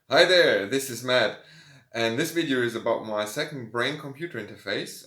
Hi there, this is Matt, and this video is about my second brain-computer interface,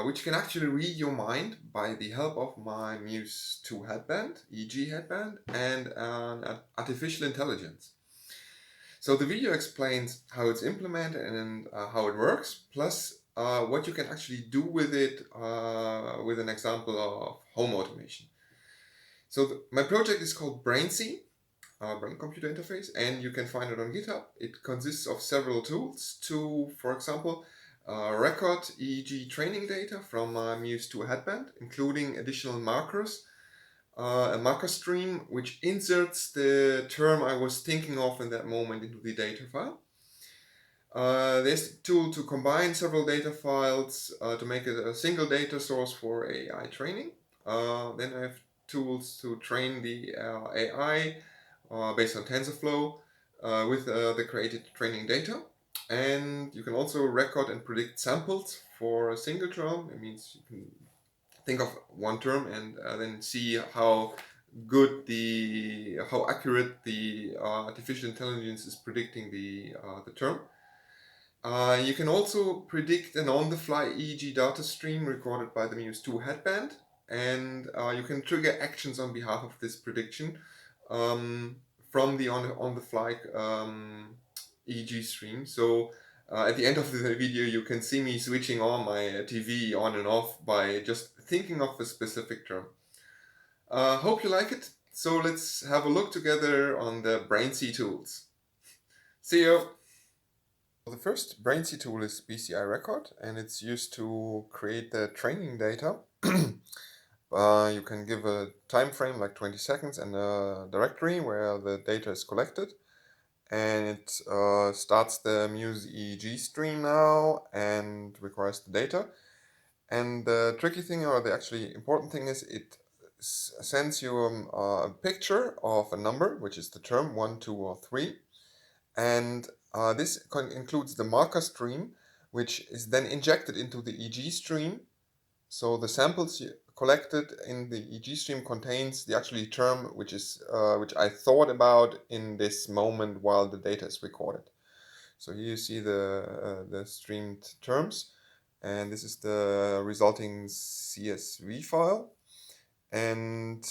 which can actually read your mind by the help of my Muse 2 headband, EEG headband, and an artificial intelligence. So the video explains how it's implemented and how it works, plus what you can actually do with it with an example of home automation. So my project is called Brainci, brain computer interface, and you can find it on GitHub. It consists of several tools to, for example, record EEG training data from Muse to a headband, including additional markers, a marker stream which inserts the term I was thinking of in that moment into the data file. There's a tool to combine several data files to make it a single data source for AI training. Then I have tools to train the AI based on TensorFlow with the created training data. And you can also record and predict samples for a single term. It means you can think of one term and then see how accurate the artificial intelligence is predicting the term. You can also predict an on-the-fly EEG data stream recorded by the Muse 2 headband, and you can trigger actions on behalf of this prediction um, from the on-the-fly EEG stream. So at the end of the video, you can see me switching on my TV on and off by just thinking of a specific term. Hope you like it. So let's have a look together on the Brainci tools. See you! The first Brainci tool is BCI Record, and it's used to create the training data. You can give a time frame like 20 seconds and a directory where the data is collected. And it starts the Muse EEG stream now and requires the data. And the tricky thing, or the actually important thing, is it sends you a picture of a number, which is the term 1, 2, or 3. And this includes the marker stream, which is then injected into the EG stream. So the samples collected in the EG stream contains the actually term which I thought about in this moment while the data is recorded. So here you see the streamed terms, and this is the resulting CSV file. And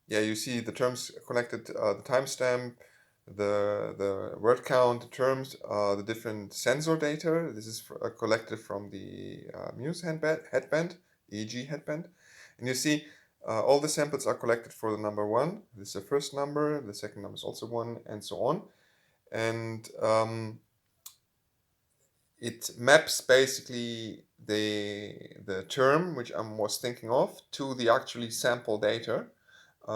yeah, you see the terms collected, the timestamp, the word count, the terms, the different sensor data. This is collected from the Muse headband, EEG headband. And you see all the samples are collected for the number 1. This is the first number, the second number is also 1, and so on. And it maps basically the term which I was thinking of to the actually sample data,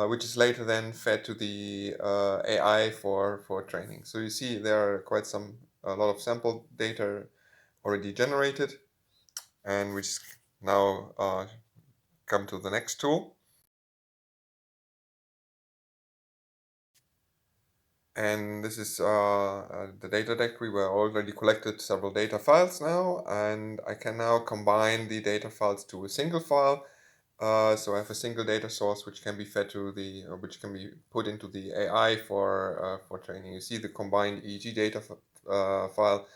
which is later then fed to the AI for training. So you see there are a lot of sample data already generated, and which now come to the next tool. And this is the data directory where I already collected several data files now, and I can now combine the data files to a single file. So I have a single data source which can be fed to which can be put into the AI for training. You see the combined EEG data file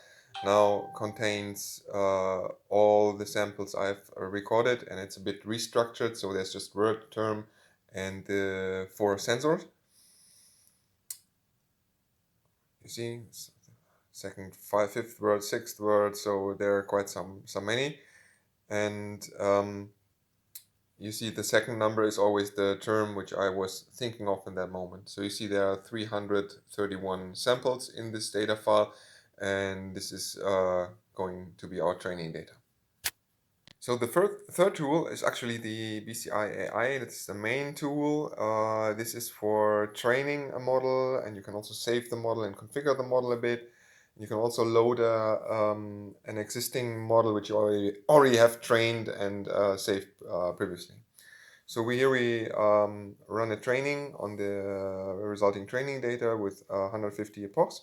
now contains all the samples I've recorded, and it's a bit restructured. So there's just word, term, and the 4 sensors. You see, second, fifth word, sixth word. So there are quite some many, and you see the second number is always the term which I was thinking of in that moment. So you see there are 331 samples in this data file, and this is going to be our training data. So the third tool is actually the BCI AI. That's the main tool. This is for training a model, and you can also save the model and configure the model a bit. You can also load an existing model which you already have trained and saved previously. So here we run a training on the resulting training data with 150 epochs,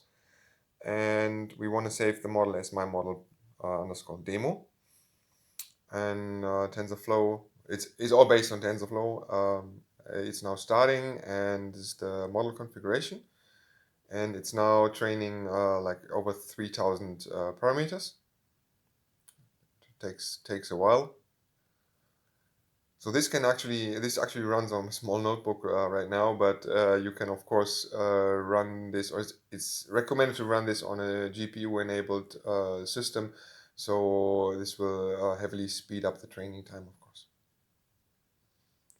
and we want to save the model as my model underscore demo. And TensorFlow, it's all based on TensorFlow. It's now starting, and this is the model configuration. and it's now training like over 3,000 parameters. Takes a while. So this actually runs on a small notebook right now, but you can of course run this, or it's recommended to run this on a GPU enabled system. So this will heavily speed up the training time, of course.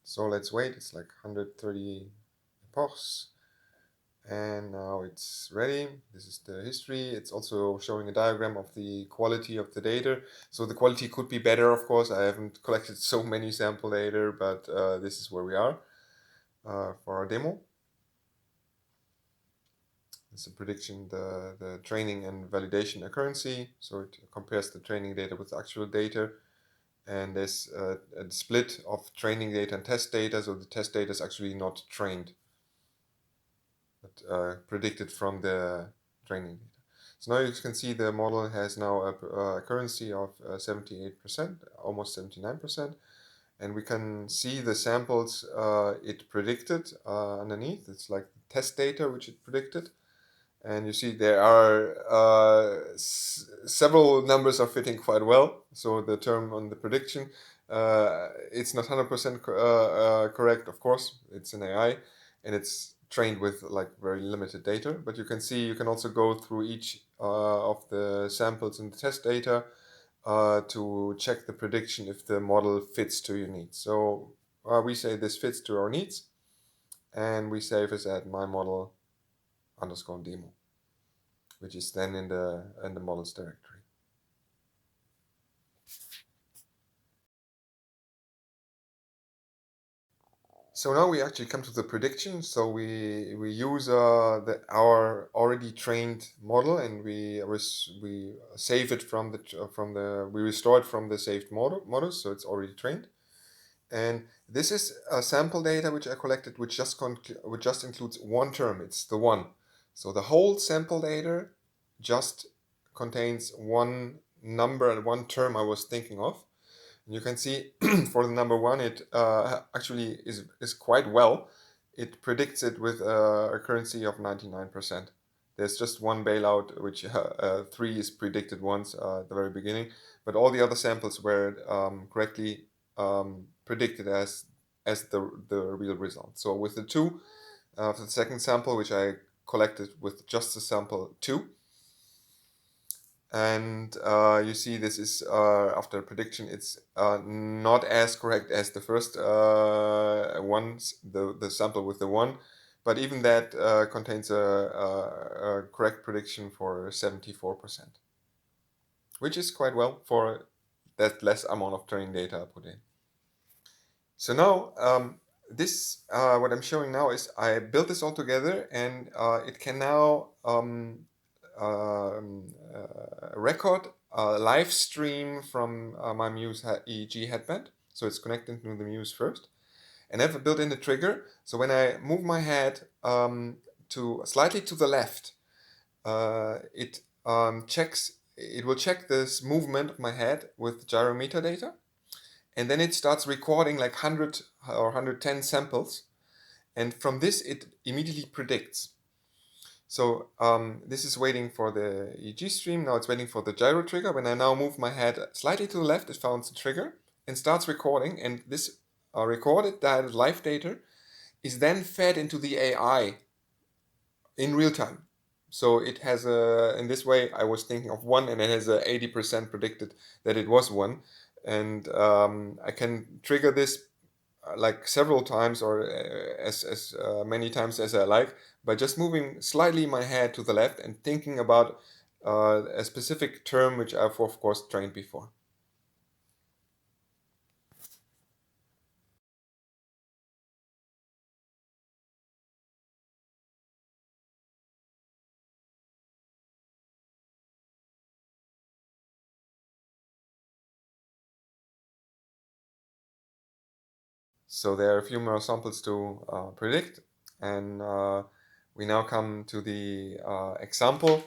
So let's wait. It's like 130 epochs, and now it's ready. This is the history. It's also showing a diagram of the quality of the data. So the quality could be better, of course. I haven't collected so many sample data, but this is where we are for our demo. It's a prediction, the training and validation accuracy. So it compares the training data with actual data. And there's a split of training data and test data. So the test data is actually not trained, but predicted from the training data. So now you can see the model has now a accuracy of 78%, almost 79%. And we can see the samples it predicted underneath. It's like test data which it predicted. And you see there are several numbers are fitting quite well. So the term on the prediction, it's not 100% correct, of course. It's an AI, and it's trained with like very limited data. But you can see you can also go through each of the samples in the test data to check the prediction if the model fits to your needs. So we say this fits to our needs, and we save this at my model underscore demo, which is then in the models directory. So now we actually come to the prediction. So we use our already trained model, and we save it we restore it from the saved models, so it's already trained. And this is a sample data which I collected, which just includes one term. It's the one. So the whole sample data just contains one number and one term I was thinking of. And you can see for the number one, it actually is quite well. It predicts it with a accuracy of 99%. There's just one bailout, which 3 is predicted once at the very beginning, but all the other samples were correctly predicted as the real result. So with the 2, for the second sample, which I collected with just the sample 2, and you see this is after prediction, it's not as correct as the first ones, the sample with the 1, but even that contains a correct prediction for 74%, which is quite well for that less amount of training data I put in. So now this what I'm showing now is I built this all together, and it can now record a live stream from my Muse EEG headband. So it's connected to the Muse first, and I have a built-in a trigger. So when I move my head to slightly to the left, it will check this movement of my head with gyrometer data, and then it starts recording like 100 or 110 samples, and from this it immediately predicts. So this is waiting for the EEG stream. Now it's waiting for the gyro trigger. When I now move my head slightly to the left, it finds the trigger and starts recording, and this recorded live data is then fed into the AI in real time. So it has in this way, I was thinking of 1, and it has a 80% predicted that it was 1. And I can trigger this like several times, or as many times as I like, by just moving slightly my head to the left and thinking about a specific term which I've of course trained before. So there are a few more samples to predict, and we now come to the example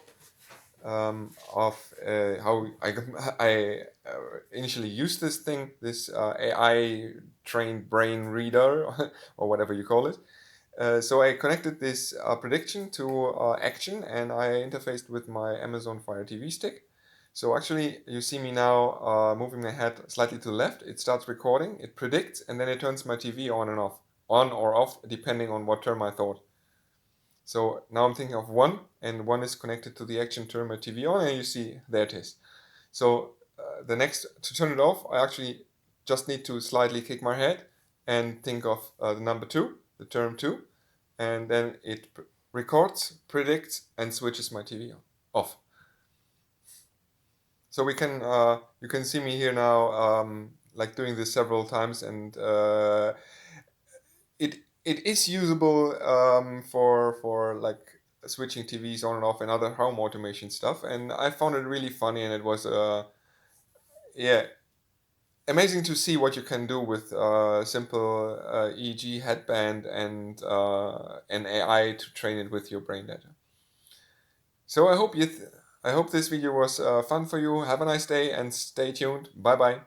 of how I initially used this thing, this AI trained brain reader or whatever you call it. So I connected this prediction to action, and I interfaced with my Amazon Fire TV stick. So actually, you see me now moving my head slightly to the left. It starts recording, it predicts, and then it turns my TV on and off, on or off, depending on what term I thought. So now I'm thinking of one, and one is connected to the action term my TV on, and you see there it is. So the next, to turn it off, I actually just need to slightly kick my head and think of the number two, the term two, and then it records, predicts, and switches my TV on, off. So we can you can see me here now, like doing this several times, and it is usable for like switching TVs on and off and other home automation stuff. And I found it really funny, and it was yeah, amazing to see what you can do with simple EEG headband and an AI to train it with your brain data. So I hope this video was fun for you. Have a nice day and stay tuned. Bye bye.